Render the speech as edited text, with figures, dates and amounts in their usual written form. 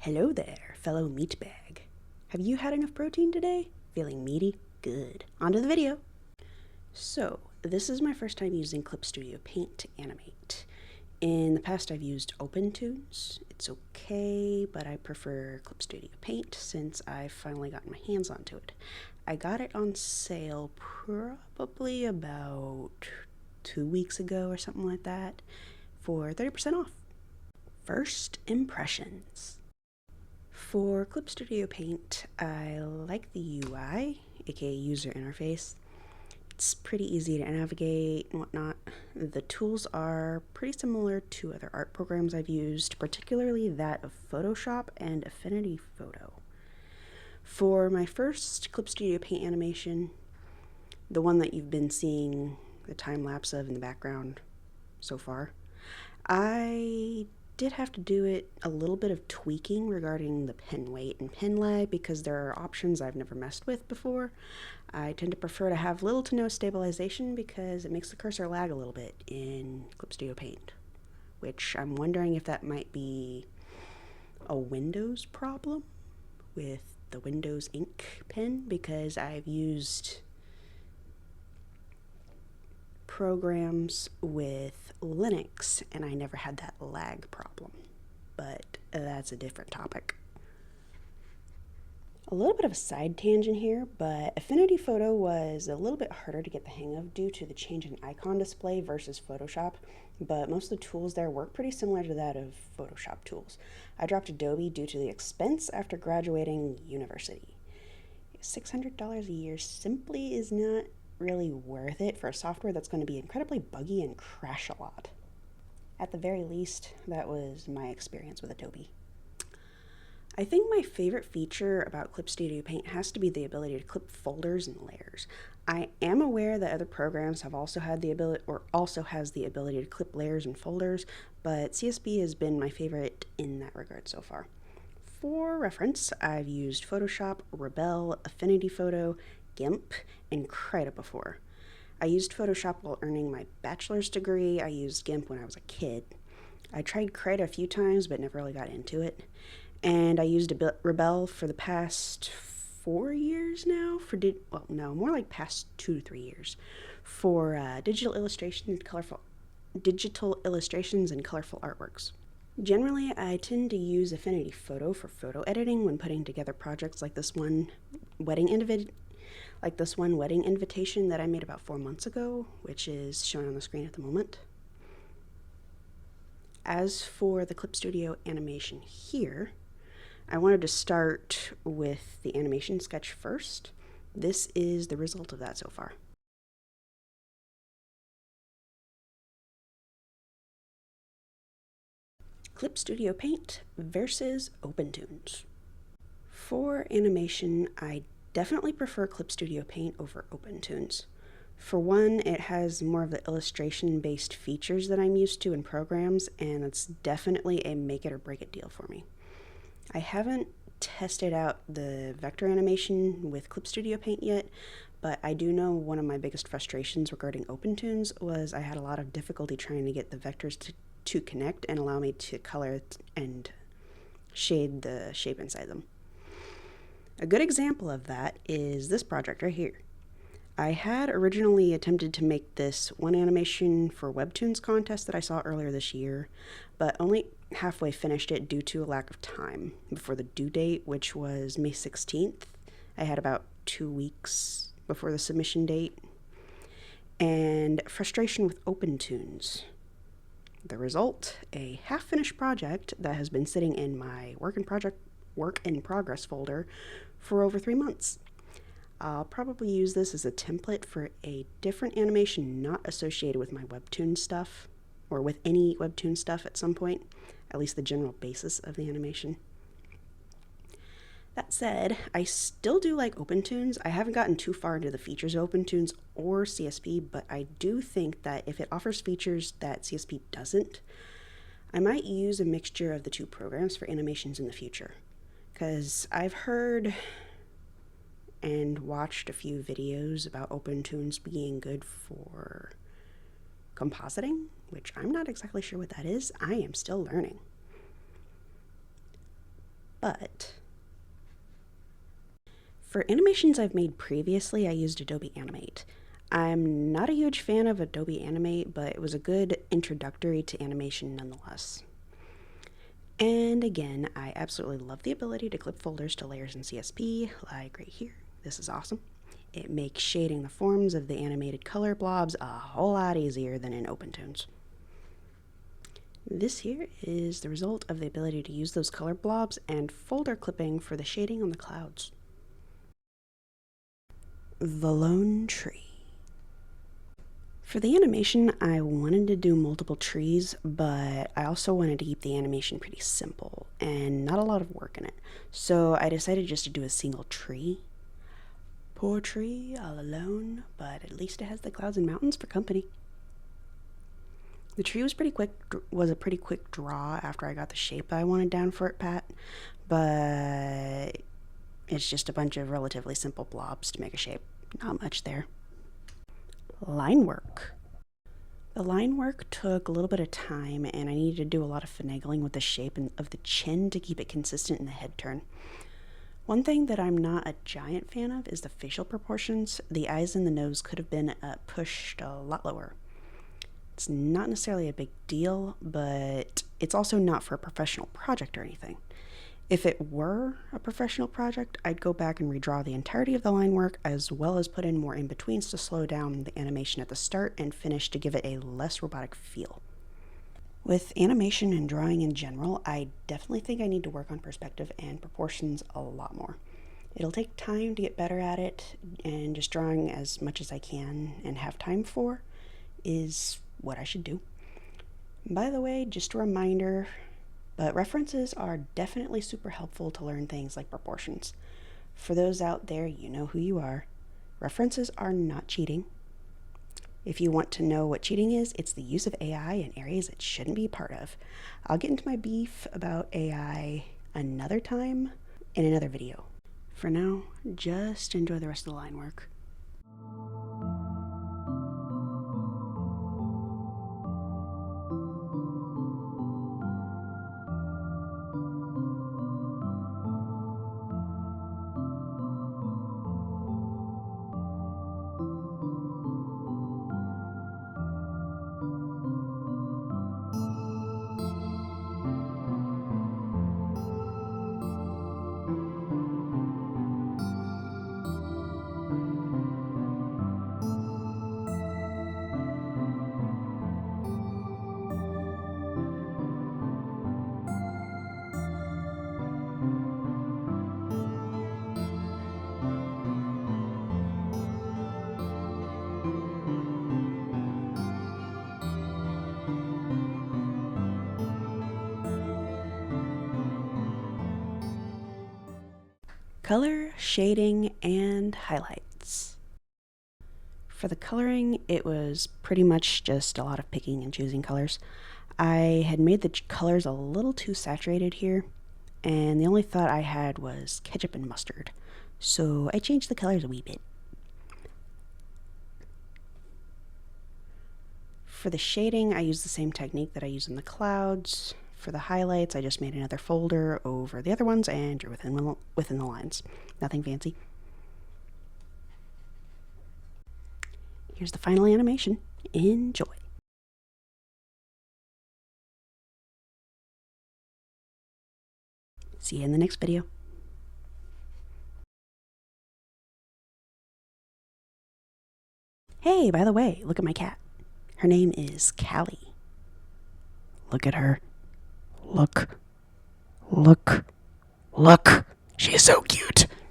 Hello there, fellow meatbag. Have you had enough protein today? Feeling meaty? Good. On to the video. So, this is my first time using Clip Studio Paint to animate. In the past I've used OpenToons. It's okay, but I prefer Clip Studio Paint since I've finally gotten my hands onto it. I got it on sale probably about 2 weeks ago or something like that for 30% off. First impressions. For Clip Studio Paint, I like the UI, aka user interface. It's pretty easy to navigate and whatnot. The tools are pretty similar to other art programs I've used, particularly that of Photoshop and Affinity Photo. For my first Clip Studio Paint animation, the one that you've been seeing the time lapse of in the background so far, I did have to do it a little bit of tweaking regarding the pen weight and pen lag because there are options I've never messed with before. I tend to prefer to have little to no stabilization because it makes the cursor lag a little bit in Clip Studio Paint, which I'm wondering if that might be a Windows problem with the Windows ink pen, because I've used programs with Linux and I never had that lag problem, but that's a different topic. A little bit of a side tangent here, but Affinity Photo was a little bit harder to get the hang of due to the change in icon display versus Photoshop, but most of the tools there work pretty similar to that of Photoshop tools. I dropped Adobe due to the expense after graduating university. $600 a year simply is not really worth it for a software that's going to be incredibly buggy and crash a lot. At the very least, that was my experience with Adobe. I think my favorite feature about Clip Studio Paint has to be the ability to clip folders and layers. I am aware that other programs have also had the ability, or also has the ability to clip layers and folders, but CSP has been my favorite in that regard so far. For reference, I've used Photoshop, Rebelle, Affinity Photo, GIMP, and Krita before. I used Photoshop while earning my bachelor's degree. I used GIMP when I was a kid. I tried Krita a few times but never really got into it. And I used Rebelle for the past 4 years now more like past 2 to 3 years for digital illustrations and colorful artworks. Generally, I tend to use Affinity Photo for photo editing when putting together projects like this one wedding invitation that I made about 4 months ago, which is shown on the screen at the moment. As for the Clip Studio animation here, I wanted to start with the animation sketch first. This is the result of that so far. Clip Studio Paint versus OpenToons. For animation, I definitely prefer Clip Studio Paint over OpenToons. For one, it has more of the illustration-based features that I'm used to in programs, and it's definitely a make it or break it deal for me. I haven't tested out the vector animation with Clip Studio Paint yet, but I do know one of my biggest frustrations regarding OpenToons was I had a lot of difficulty trying to get the vectors to connect and allow me to color and shade the shape inside them. A good example of that is this project right here. I had originally attempted to make this one animation for Webtoons contest that I saw earlier this year, but only halfway finished it due to a lack of time before the due date, which was May 16th. I had about 2 weeks before the submission date, and frustration with OpenToons. The result, a half-finished project that has been sitting in my work in progress folder for over 3 months. I'll probably use this as a template for a different animation not associated with my Webtoon stuff, or with any Webtoon stuff at some point, at least the general basis of the animation. That said, I still do like OpenToons. I haven't gotten too far into the features of OpenToons or CSP, but I do think that if it offers features that CSP doesn't, I might use a mixture of the two programs for animations in the future. Because I've heard and watched a few videos about OpenToons being good for compositing, which I'm not exactly sure what that is. I am still learning. But for animations I've made previously, I used Adobe Animate. I'm not a huge fan of Adobe Animate, but it was a good introductory to animation nonetheless. And again, I absolutely love the ability to clip folders to layers in CSP, like right here. This is awesome. It makes shading the forms of the animated color blobs a whole lot easier than in OpenTones. This here is the result of the ability to use those color blobs and folder clipping for the shading on the clouds. The Lone Tree. For the animation, I wanted to do multiple trees, but I also wanted to keep the animation pretty simple and not a lot of work in it. So I decided just to do a single tree. Poor tree, all alone, but at least it has the clouds and mountains for company. The tree was a pretty quick draw after I got the shape I wanted down for it pat, but it's just a bunch of relatively simple blobs to make a shape. Not much there. Line work. The line work took a little bit of time, and I needed to do a lot of finagling with the shape of the chin to keep it consistent in the head turn. One thing that I'm not a giant fan of is the facial proportions. The eyes and the nose could have been pushed a lot lower. It's not necessarily a big deal, but it's also not for a professional project or anything. If it were a professional project, I'd go back and redraw the entirety of the line work, as well as put in more in-betweens to slow down the animation at the start and finish to give it a less robotic feel. With animation and drawing in general, I definitely think I need to work on perspective and proportions a lot more. It'll take time to get better at it, and just drawing as much as I can and have time for is what I should do. By the way, just a reminder, but references are definitely super helpful to learn things like proportions. For those out there, you know who you are. References are not cheating. If you want to know what cheating is, it's the use of AI in areas it shouldn't be part of. I'll get into my beef about AI another time in another video. For now, just enjoy the rest of the line work. Color, shading, and highlights. For the coloring, it was pretty much just a lot of picking and choosing colors. I had made the colors a little too saturated here, and the only thought I had was ketchup and mustard, so I changed the colors a wee bit. For the shading, I used the same technique that I use in the clouds. For the highlights, I just made another folder over the other ones and drew within the lines. Nothing fancy. Here's the final animation. Enjoy. See you in the next video. Hey, by the way, look at my cat. Her name is Callie. Look at her. Look. Look. Look. She's so cute.